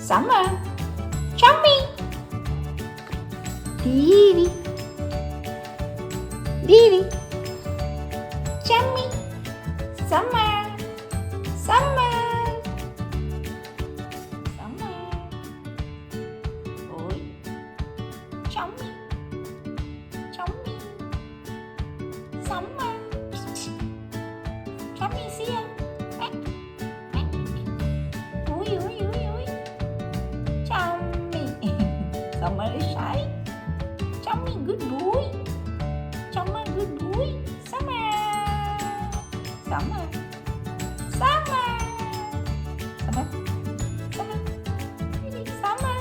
Summer. Chummy. Dearie. Dearie. Chummy. Summer. Summer. Summer. Ôi. Chummy. Chummy. Summer. Chummy here. Ui, ui, ui, ui. Chummy. Summer is shy. Chummy, good boy. Summer, good boy. Summer. Summer. Summer. Summer. Summer. Summer.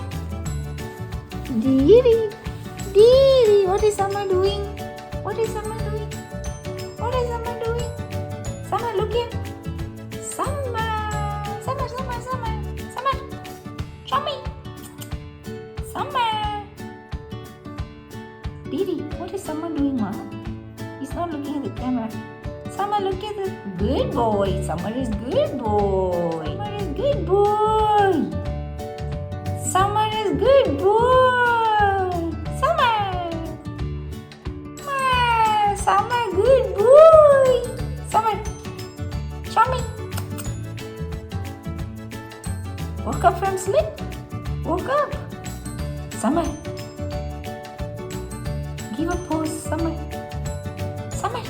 Dearie. Dearie. What is Summer doing? What is Summer doing? What is Summer doing? Summer, look here. Summer. Summer, Summer, Summer. Summer. Chummy. Summer. Dearie, what is Summer doing, Ma? He's not looking at the camera. Summer, look at the good boy. Summer is good boy. Summer is good boy. Summer is good boy. Summer. Summer, good boy. Summer. Chummy. Woke up from sleep. Woke up. Summer. Give a pose, Summer. Summer.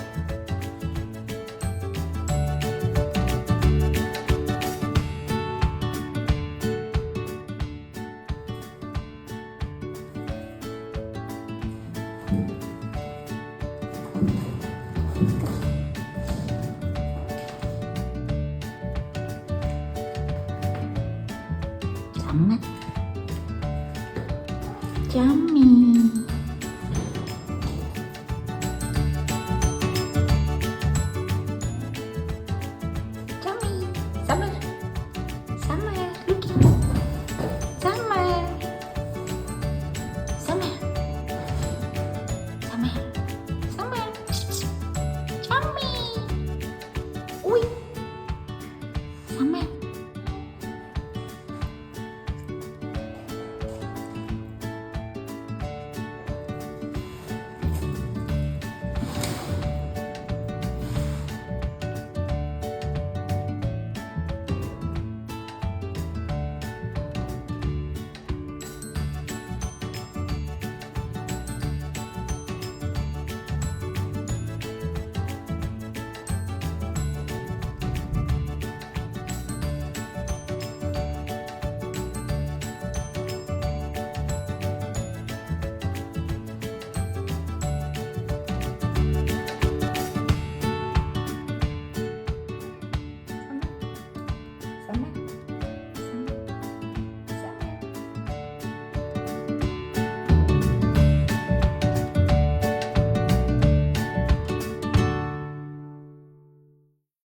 Summer. Chummy.